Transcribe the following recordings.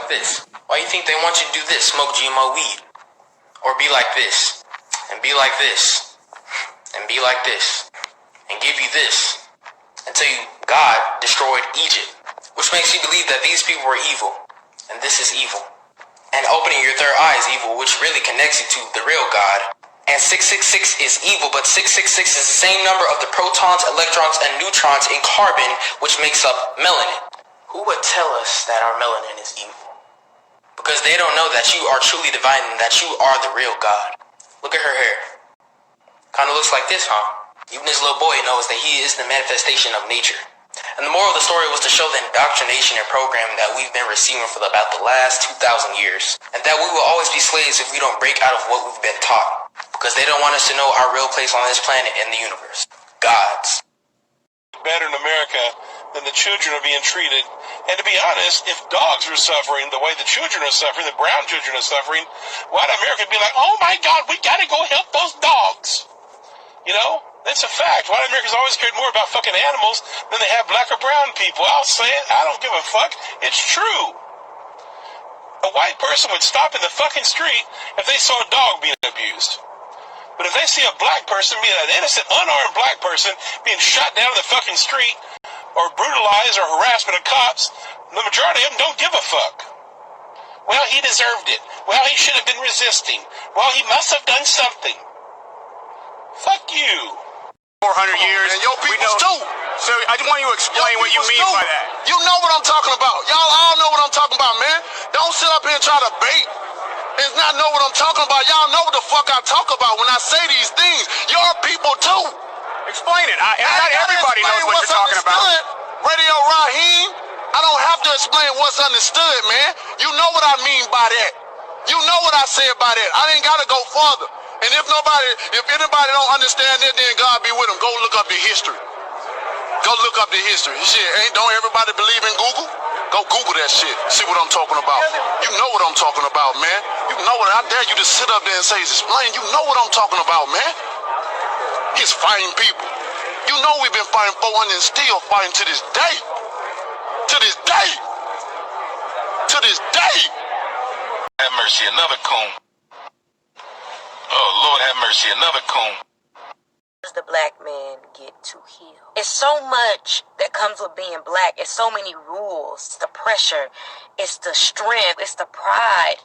like this? Why you think they want you to do this? Smoke GMO weed. Or be like this. And be like this. And be like this. And give you this. Until God destroyed Egypt. Which makes you believe that these people were evil. And this is evil. And opening your third eye is evil, which really connects you to the real God. And 666 is evil, but 666 is the same number of the protons, electrons, and neutrons in carbon, which makes up melanin. Who would tell us that our melanin is evil? Because they don't know that you are truly divine and that you are the real God. Look at her hair. Kinda looks like this, huh? Even this little boy knows that he is the manifestation of nature. And the moral of the story was to show the indoctrination and programming that we've been receiving for about the last 2,000 years. And that we will always be slaves if we don't break out of what we've been taught. Because they don't want us to know our real place on this planet and the universe. God's. Better in America than the children are being treated. And to be honest, if dogs are suffering the way the children are suffering, the brown children are suffering, white America would be like, oh my God, we gotta go help those dogs. You know? That's a fact. White Americans always cared more about fucking animals than they have black or brown people. I'll say it. I don't give a fuck. It's true. A white person would stop in the fucking street if they saw a dog being abused. But if they see a black person, being an innocent, unarmed black person, being shot down in the fucking street, or brutalized or harassed by the cops, the majority of them don't give a fuck. Well, he deserved it. Well, he should have been resisting. Well, he must have done something. Fuck you. 400 years. And your people too. So I just want you to explain what you mean by that. You know what I'm talking about. Y'all all know what I'm talking about, man. Don't sit up here and try to bait and not know what I'm talking about. Y'all know what the fuck I talk about when I say these things. Your people too. Explain it. Not everybody knows what you're talking about. Radio Raheem, I don't have to explain what's understood, man. You know what I mean by that. You know what I say about that. I ain't gotta go further. And if anybody don't understand that, then God be with them. Go look up the history. Go look up the history. Shit, don't everybody believe in Google? Go Google that shit. See what I'm talking about. You know what I'm talking about, man. You know what I dare you to sit up there and say, explain. You know what I'm talking about, man. He's fighting people. You know we've been fighting 400 and still fighting to this day. To this day. To this day. Have mercy, another coon. Oh, Lord have mercy, another coon. Does the black man get to heal? It's so much that comes with being black. It's so many rules. It's the pressure. It's the strength. It's the pride.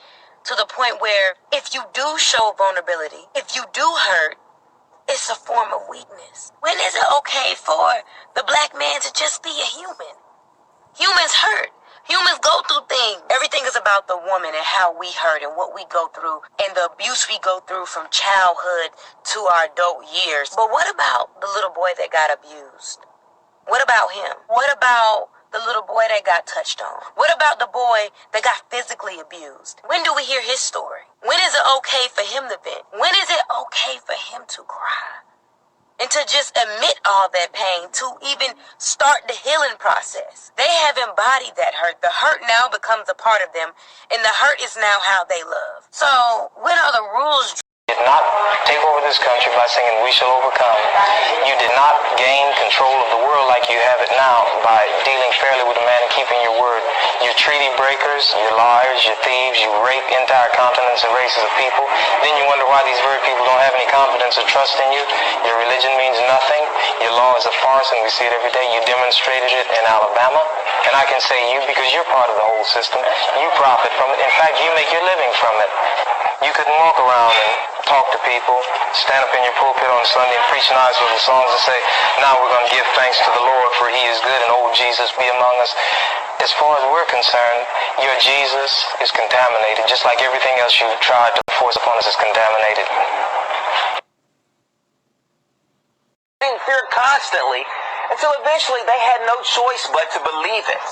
To the point where if you do show vulnerability, if you do hurt, it's a form of weakness. When is it okay for the black man to just be a human? Humans hurt. Humans go through things. Everything is about the woman and how we hurt and what we go through and the abuse we go through from childhood to our adult years. But what about the little boy that got abused? What about him? What about the little boy that got touched on? What about the boy that got physically abused? When do we hear his story? When is it okay for him to vent? When is it okay for him to cry? And to just admit all that pain, to even start the healing process. They have embodied that hurt. The hurt now becomes a part of them, and the hurt is now how they love. So, when are the rules? Did not take over this country by singing "We Shall Overcome." You did not gain control of the world like you have it now by dealing fairly with a man and keeping your word. You're treaty breakers, you're liars, you're thieves, you rape entire continents and races of people. Then you wonder why these very people don't have any confidence or trust in you. Your religion means nothing. Your law is a farce, and we see it every day. You demonstrated it in Alabama. And I can say you because you're part of the whole system. You profit from it. In fact, you make your living from it. You couldn't walk around and talk to people, stand up in your pulpit on Sunday and preach nice little songs and say, now we're going to give thanks to the Lord for he is good and oh Jesus be among us. As far as we're concerned, your Jesus is contaminated, just like everything else you've tried to force upon us is contaminated. Being feared constantly until eventually they had no choice but to believe it.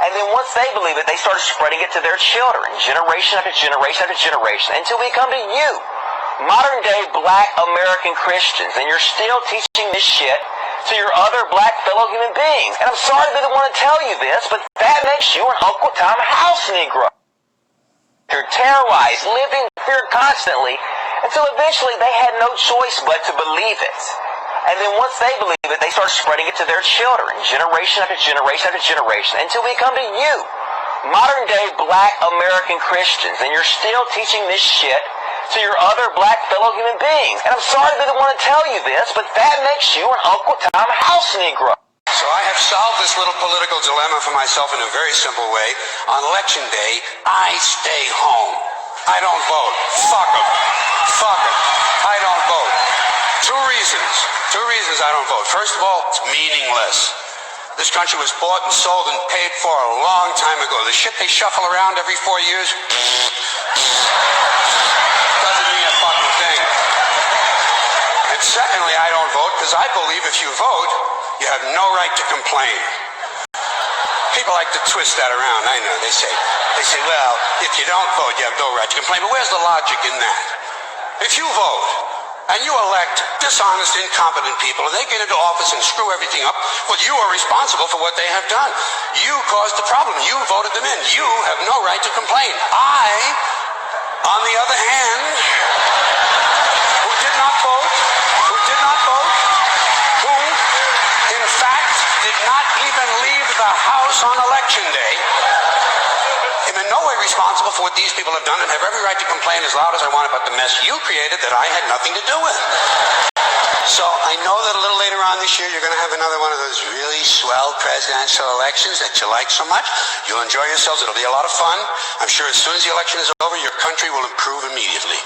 And then once they believe it, they started spreading it to their children, generation after generation after generation, until we come to you, modern day black American Christians, and you're still teaching this shit to your other black fellow human beings. And I'm sorry to be the one to tell you this, but that makes you an Uncle Tom house Negro. They're terrorized, living feared constantly, until eventually they had no choice but to believe it. And then once they believe it, they start spreading it to their children, generation after generation after generation, until we come to you, modern day black American Christians, and you're still teaching this shit to your other black fellow human beings. And I'm sorry they didn't want to tell you this, but that makes you an Uncle Tom house Negro. So I have solved this little political dilemma for myself in a very simple way. On election day, I stay home. I don't vote. Fuck them. Fuck them. I don't vote. Two reasons I don't vote. First of all, it's meaningless. This country was bought and sold and paid for a long time ago. The shit they shuffle around every 4 years doesn't mean a fucking thing. And secondly, I don't vote because I believe if you vote, you have no right to complain. People like to twist that around. I know. They say, well, if you don't vote, you have no right to complain. But where's the logic in that? If you vote and you elect dishonest, incompetent people, and they get into office and screw everything up, well, you are responsible for what they have done. You caused the problem. You voted them in. You have no right to complain. I, on the other hand, who did not vote, who, in fact, did not even leave the house on election day, am in no way responsible for what these people have done and have every right to complain as loud as I want about the mess you created that I had nothing to do with. So I know that a little later on this year you're going to have another one of those really swell presidential elections that you like so much. You'll enjoy yourselves. It'll be a lot of fun. I'm sure as soon as the election is over, your country will improve immediately.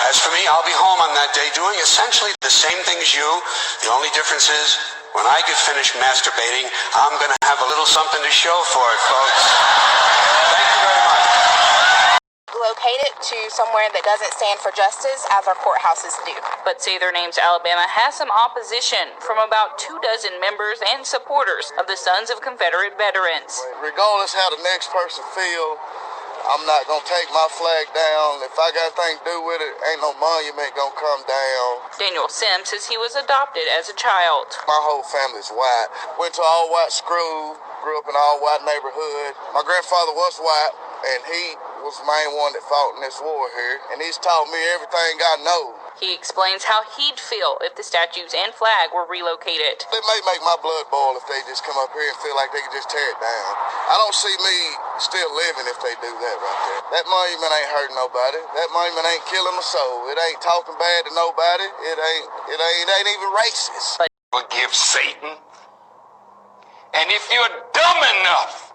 As for me, I'll be home on that day doing essentially the same thing as you. The only difference is when I get finished masturbating, I'm going to have a little something to show for it, folks. Thank you very much. Locate it to somewhere that doesn't stand for justice, as our courthouses do. But Say Their Names Alabama has some opposition from about 24 members and supporters of the Sons of Confederate Veterans. Regardless how the next person feel, I'm not gonna take my flag down. If I got anything to do with it, ain't no monument gonna come down. Daniel Sims says he was adopted as a child. My whole family's white. Went to all white school, grew up in an all white neighborhood. My grandfather was white, and he was the main one that fought in this war here, and he's taught me everything I know. He explains how he'd feel if the statues and flag were relocated. It may make my blood boil if they just come up here and feel like they can just tear it down. I don't see me still living if they do that right there. That monument ain't hurting nobody. That monument ain't killing a soul. It ain't talking bad to nobody. It ain't even racist. Forgive Satan. And if you're dumb enough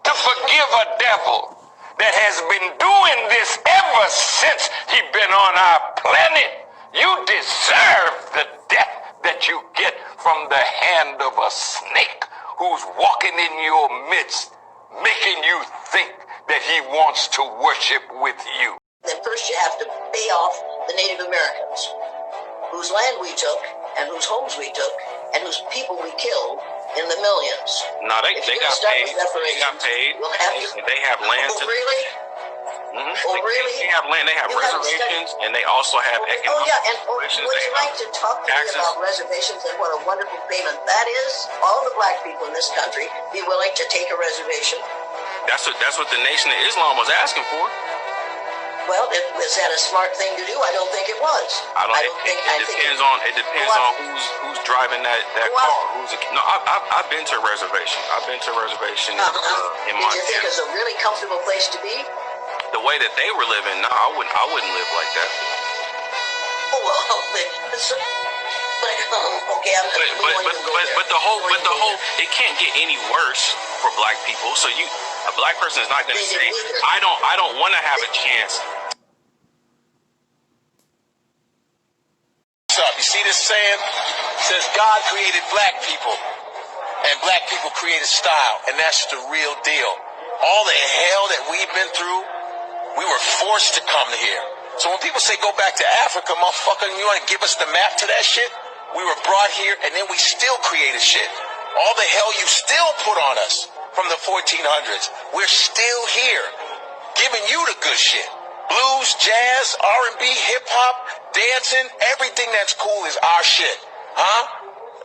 to forgive a devil that has been doing this ever since he been on our planet, you deserve the death that you get from the hand of a snake who's walking in your midst, making you think that he wants to worship with you. Then first you have to pay off the Native Americans, whose land we took, and whose homes we took, and whose people we killed in the millions. No, they got paid. They got paid. We'll have to, they have land oh, to. really? Mm-hmm. Oh, really? They have land. They have reservations, and they also have economic. Oh, yeah, and would reservations. you like to talk to me about reservations and what a wonderful payment that is? All the black people in this country be willing to take a reservation? That's what the Nation of Islam was asking for. Well, was that a smart thing to do? I don't think it was. It depends on who's driving that car. I've been to a reservation. I've been to a reservation in Montana. Did you think it was a really comfortable place to be? The way that they were living, no, I wouldn't live like that. Oh well, okay. But the whole, it can't get any worse for black people. So a black person is not going to say, I don't want to have a chance. You see this saying? It says God created black people, and black people created style, and that's the real deal. All the hell that we've been through, we were forced to come here. So when people say go back to Africa, motherfucker, you want to give us the map to that shit? We were brought here, and then we still created shit. All the hell you still put on us from the 1400s, we're still here, giving you the good shit. Blues, jazz, R&B, hip-hop, dancing, everything that's cool is our shit. Huh?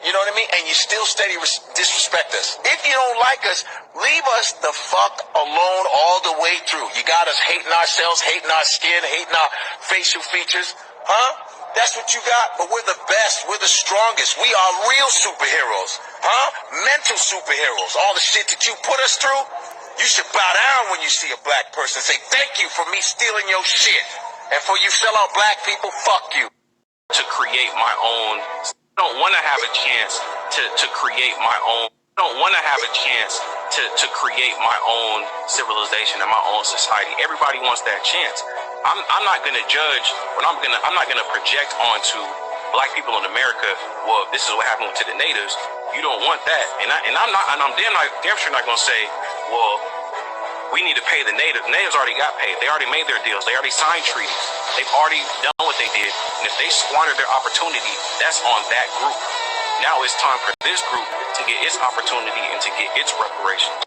You know what I mean? And you still steady disrespect us. If you don't like us, leave us the fuck alone all the way through. You got us hating ourselves, hating our skin, hating our facial features. Huh? That's what you got? But we're the best. We're the strongest. We are real superheroes. Huh? Mental superheroes. All the shit that you put us through, You should bow down when you see a black person. Say, thank you for me stealing your shit. And for you sell out black people, fuck you. To create my own, I don't want to have a chance to create my own. I don't want to have a chance to create my own civilization and my own society. Everybody wants that chance. I'm not going to judge, but I'm not going to project onto black people in America. Well, this is what happened to the natives. You don't want that, and I'm damn sure not going to say, well, we need to pay the natives. Natives already got paid. They already made their deals. They already signed treaties. They've already done what they did. And if they squandered their opportunity, that's on that group. Now it's time for this group to get its opportunity and to get its reparations.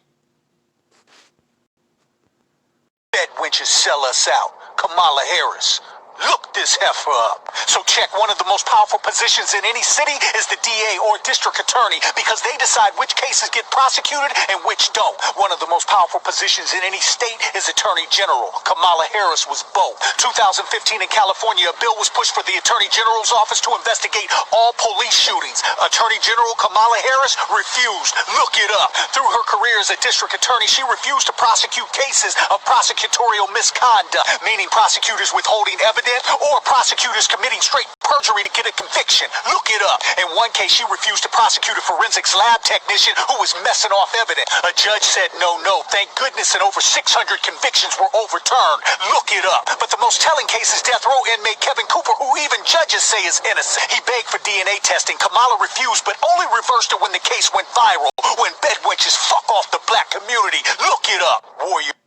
Fed wenches sell us out. Kamala Harris. Look this heifer up. So check, one of the most powerful positions in any city is the DA or district attorney, because they decide which cases get prosecuted and which don't. One of the most powerful positions in any state is attorney general. Kamala Harris was both. 2015 in California, a bill was pushed for the attorney general's office to investigate all police shootings. Attorney General Kamala Harris refused. Look it up. Through her career as a district attorney, she refused to prosecute cases of prosecutorial misconduct, meaning prosecutors withholding evidence or prosecutors committing straight perjury to get a conviction. Look it up. In one case, she refused to prosecute a forensics lab technician who was messing off evidence. A judge said no. Thank goodness, and over 600 convictions were overturned. Look it up. But the most telling case is death row inmate Kevin Cooper, who even judges say is innocent. He begged for DNA testing. Kamala refused, but only reversed it when the case went viral. When bed wenches fuck off the black community. Look it up, warrior.